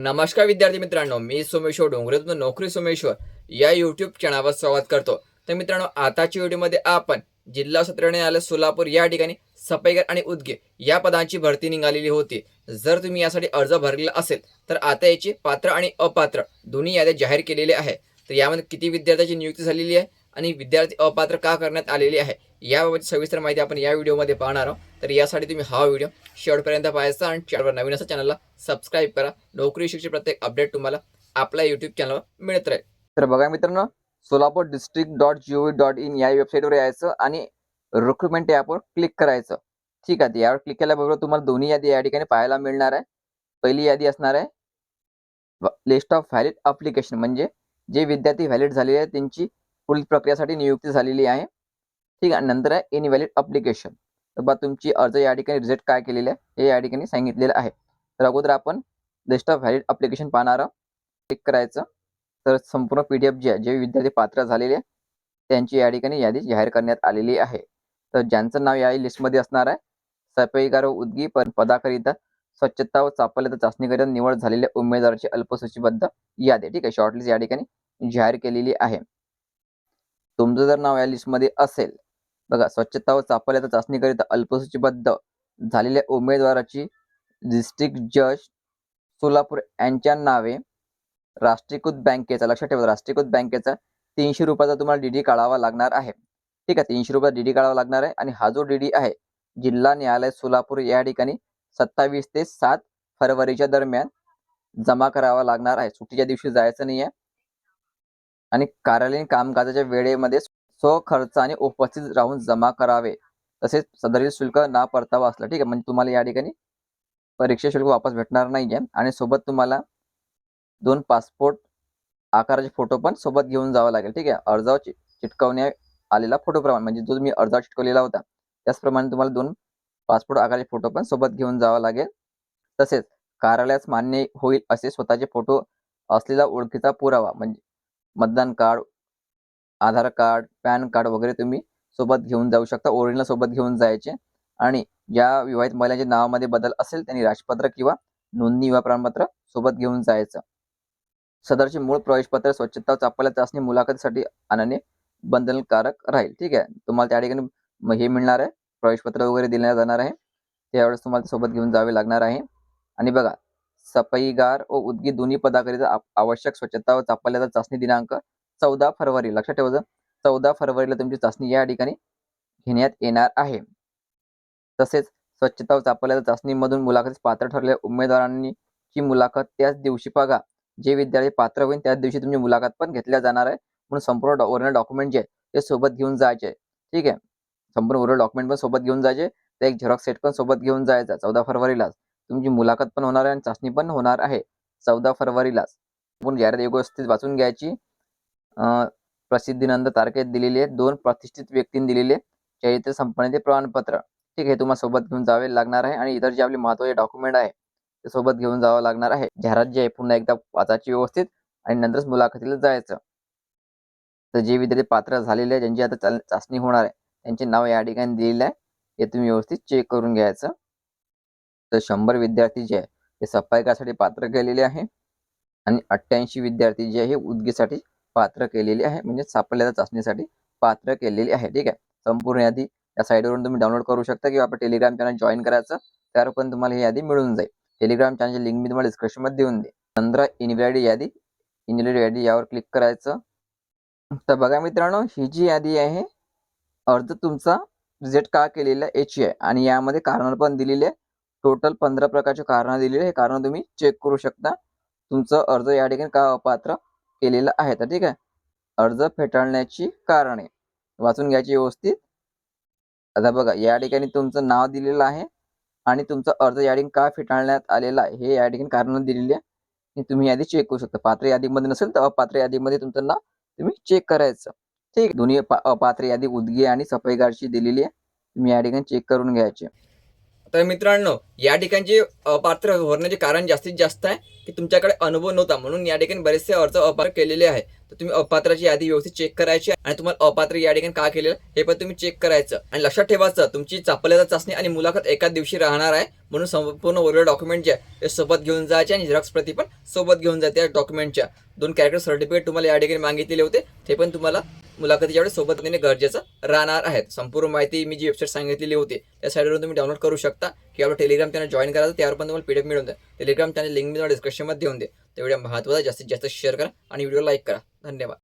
नमस्कार विद्यार्थी मित्रांनो, मी सोमेश्वर डोंगरेतून नोकरी सोमेश्वर या यूट्यूब चॅनलवर स्वागत करतो. तर मित्रांनो, आताच्या व्हिडिओमध्ये आपण जिल्हा सत्र न्यायालय सोलापूर या ठिकाणी सफाईगार आणि उद्गे या पदांची भरती निघालेली होती. जर तुम्ही यासाठी अर्ज भरलेला असेल तर आता याची पात्र आणि अपात्र दोन्ही याद्या जाहीर केलेल्या आहे. तर यामध्ये किती विद्यार्थ्यांची नियुक्ती झालेली आहे आणि विद्यार्थी अपात्र का करण्यात आलेली आहे याबाबत सविस्तर माहिती आपण या व्हिडिओमध्ये पाहणार आहोत. तर यासाठी तुम्ही हा व्हिडिओ शेवटपर्यंत पाहायचा आणि चॅनलवर नवीन असं चॅनलला सबस्क्राईब करा. नोकरी शिक्षण प्रत्येक अपडेट तुम्हाला आपल्या यूट्यूब चॅनलवर मिळत राहील. तर बघा मित्रांनो, solapur.district.gov.in या वेबसाईटवर यायचं आणि रिक्रुटमेंट ॲपवर क्लिक करायचं. ठीक आहे, यावर क्लिक केल्याबरोबर तुम्हाला दोन्ही यादी या ठिकाणी पाहायला मिळणार आहे. पहिली यादी असणार आहे लिस्ट ऑफ व्हॅलिड अप्लिकेशन, म्हणजे जे विद्यार्थी व्हॅलिड झालेले आहेत त्यांची पुढील प्रक्रियासाठी नियुक्ती झालेली आहे. ठीक आहे, नंतर आहे इनव्हॅलिड अप्लिकेशन. तर बा तुमची अर्ज या ठिकाणी रिजेक्ट काय केलेले आहे हे या ठिकाणी सांगितलेलं आहे. तर अगोदर आपण लिस्ट ऑफ व्हॅलिड अप्लिकेशन पाहणार आहोत. क्लिक करायचं. तर संपूर्ण PDF जे आहे, जे विद्यार्थी पात्र झालेले त्यांची या ठिकाणी यादी जाहीर करण्यात आलेली आहे. तर ज्यांचं नाव या लिस्टमध्ये असणार आहे, सफाईगार व उद्गी पदाकरिता स्वच्छता व चापल्यता चाचणीकरिता निवड झालेल्या उमेदवाराची अल्पसूचीबद्ध यादी. ठीक आहे, शॉर्टलिस्ट या ठिकाणी जाहीर केलेली आहे. तुमचं जर नाव या लिस्टमध्ये असेल, बघा, स्वच्छता व चापल्यता चाचणीकरिता अल्पसूचीबद्ध झालेल्या उमेदवाराची डिस्ट्रिक्ट जज सोलापूर यांच्या नावे राष्ट्रीयकृत बँकेचा, लक्षात ठेवा, राष्ट्रीयकृत बँकेचा 300 रुपयाचा तुम्हाला डीडी काढावा लागणार आहे. ठीक आहे, 300 रुपये डीडी काढावा लागणार आहे. आणि हा जो डीडी आहे जिल्हा न्यायालय सोलापूर या ठिकाणी 27 ते 7 फरवरीच्या दरम्यान जमा करावा लागणार आहे. सुट्टीच्या दिवशी जायचं नाही आहे. आणि कार्यालयीन कामकाजाच्या वेळेमध्ये स्वखर्चाने उपस्थित राहून जमा करावे. तसेच सदरील शुल्क ना परतावा असला. ठीक आहे, म्हणजे तुम्हाला या ठिकाणी परीक्षा शुल्क वापस भेटणार नाहीये. आणि सोबत तुम्हाला 2 पासपोर्ट आकाराचे फोटो पण सोबत घेऊन जावं लागेल. ठीक आहे, अर्जावर चिटकवण्यात आलेला फोटोप्रमाणे, म्हणजे जो तुम्ही अर्जावर चिटकवलेला होता त्याचप्रमाणे तुम्हाला 2 पासपोर्ट आकाराचे फोटो पण सोबत घेऊन जावं लागेल. तसेच कार्यालयास मान्य होईल असे स्वतःचे फोटो असलेला ओळखीचा पुरावा, म्हणजे मतदान कार्ड, आधार कार्ड, पॅन कार्ड वगैरे तुम्ही सोबत घेऊन जाऊ शकता. ओरिजिनल सोबत घेऊन जायचे. आणि ज्या विवाहित महिलांच्या नावामध्ये बदल असेल त्यांनी राजपत्र किंवा नोंदणी विवाह प्रमाणपत्र सोबत घेऊन जायचं. सदरचे मूळ प्रवेशपत्र स्वच्छता चाचपल्य चाचणी मुलाखतीसाठी आणणे बंधनकारक राहील. ठीक आहे, तुम्हाला त्या ठिकाणी हे मिळणार आहे, प्रवेशपत्र वगैरे दिले जाणार आहे. त्यावेळेस तुम्हाला सोबत घेऊन जावे लागणार आहे. आणि बघा, सफाईगार व उद्गी दोन्ही पदाकरिता आवश्यक स्वच्छता व चापल्यता चाचणी दिनांक 14 फरवरी, लक्षात ठेवायचं, 14 फरवरीला तुमची चाचणी या ठिकाणी घेण्यात येणार आहे. तसेच स्वच्छता व चापल्यता चाचणीमधून मुलाखतीस पात्र ठरलेल्या उमेदवारांची मुलाखत त्याच दिवशी बघा. जे विद्यार्थी पात्र होईल त्याच दिवशी तुमची मुलाखत पण घेतल्या जाणार आहे. म्हणून संपूर्ण ओरिजिनल डॉक्युमेंट जे आहे ते सोबत घेऊन जायचे. ठीक आहे, संपूर्ण ओरिजिनल डॉक्युमेंट पण सोबत घेऊन जायचे. तर एक झेरॉक्स सेट पण सोबत घेऊन जायचा. 14 फरवरीलाच तुमची मुलाखत पण होणार आहे आणि चाचणी पण होणार आहे 14 फरवरीलाच. पण जाहिरात व्यवस्थित वाचून घ्यायची. प्रसिद्धीनंतर तारखेत दिलेले 2 प्रतिष्ठित व्यक्तींनी दिलेले चरित्र संपन्नते प्रमाणपत्र. ठीक आहे, तुम्हाला सोबत घेऊन जावे लागणार आहे. आणि इतर जे आपले महत्त्वाचे डॉक्युमेंट आहे ते सोबत घेऊन जावं लागणार आहे. जाहिरात जी आहे पुन्हा एकदा वाचायची व्यवस्थित आणि नंतरच मुलाखतीला जायचं. तर जे विद्यार्थी पात्र झालेले आहे, ज्यांची आता चाचणी होणार आहे, त्यांचे नाव या ठिकाणी दिलेलं आहे, हे तुम्ही व्यवस्थित चेक करून घ्यायचं. तर 100 विद्यार्थी जे आहे ते सफाईकासाठी पात्र केलेले आहे आणि 88 विद्यार्थी जे आहे उद्गीसाठी पात्र केलेले आहे, म्हणजे सापडलेल्या चाचणीसाठी पात्र केलेली आहे. ठीक आहे, संपूर्ण यादी या साईटवरून तुम्ही डाउनलोड करू शकता किंवा आपलं टेलिग्राम चॅनल जॉईन करायचं, त्यावर पण तुम्हाला ही यादी मिळून जाईल. टेलिग्राम चॅनलची लिंक मी तुम्हाला डिस्क्रिप्शनमध्ये देऊन दे. नंतर इनव्हॅलिड यादी, इनव्हॅलिड यादी यावर क्लिक करायचं. तर बघा मित्रांनो, ही जी यादी आहे, अर्ज तुमचा रिजेक्ट का केलेला याची आहे आणि यामध्ये कारण पण दिलेली आहे. टोटल 15 प्रकारचे कारण दिलेले आहे. कारण तुम्ही चेक करू शकता. तुमचं अर्ज या ठिकाणी का अपात्र केलेलं आहे. तर ठीक आहे, अर्ज फेटाळण्याची कारणे वाचून घ्यायची व्यवस्थित. आता बघा, या ठिकाणी तुमचं नाव दिलेलं आहे आणि तुमचा अर्ज या ठिकाणी का फेटाळण्यात आलेला आहे हे या ठिकाणी कारण दिलेली आहे. तुम्ही यादी चेक करू शकता. पात्र यादीमध्ये नसेल तर अपात्र यादीमध्ये तुमचं नाव तुम्ही चेक करायचं. ठीक, दोन्ही अपात्र यादी उद्गी आणि सफाईगारची दिलेली आहे. तुम्ही या ठिकाणी चेक करून घ्यायचे. तर मित्रांनो, या ठिकाणचे अपात्र होण्याचे कारण जास्तीत जास्त आहे, की तुमच्याकडे अनुभव नव्हता म्हणून या ठिकाणी बरेचसे अर्ज अपात्र केलेले आहे. तर तुम्ही अपात्राची यादी व्यवस्थित चेक करायची आणि तुम्हाला अपात्र या ठिकाणी का केलेलं हे पण तुम्ही चेक करायचं. आणि लक्षात ठेवायचं तुमची चापल्याचा चाचणी आणि मुलाखत एकाच दिवशी राहणार आहे. म्हणून संपूर्ण ओरिजिनल डॉक्युमेंट जे आहे ते सोबत घेऊन जायचे आणि झेरॉक्स प्रती पण सोबत घेऊन जाते. त्या डॉक्युमेंटच्या 2 कॅरेक्टर सर्टिफिकेट तुम्हाला या ठिकाणी मागितलेले होते. ते पण तुम्हाला मुलाखतीच्या वेळेस सोबत नेणे गरजेचं राहणार आहे. संपूर्ण माहिती मी जी वेबसाईट सांगितलेली होती त्या साईटवरून तुम्ही डाउनलोड करू शकता किंवा आपलं टेलिग्राम चॅनल जॉइन करायचं, त्यावर पण तुम्हाला पीडीएफ मिळून जाईल. टेलिग्राम चॅनल लिंक मी तुम्हाला डिस्क्रिप्शनमध्ये देऊन दे. तेवढ्या महत्त्वाचा जास्तीत जास्त शेअर करा आणि व्हिडिओ लाईक करा. धन्यवाद.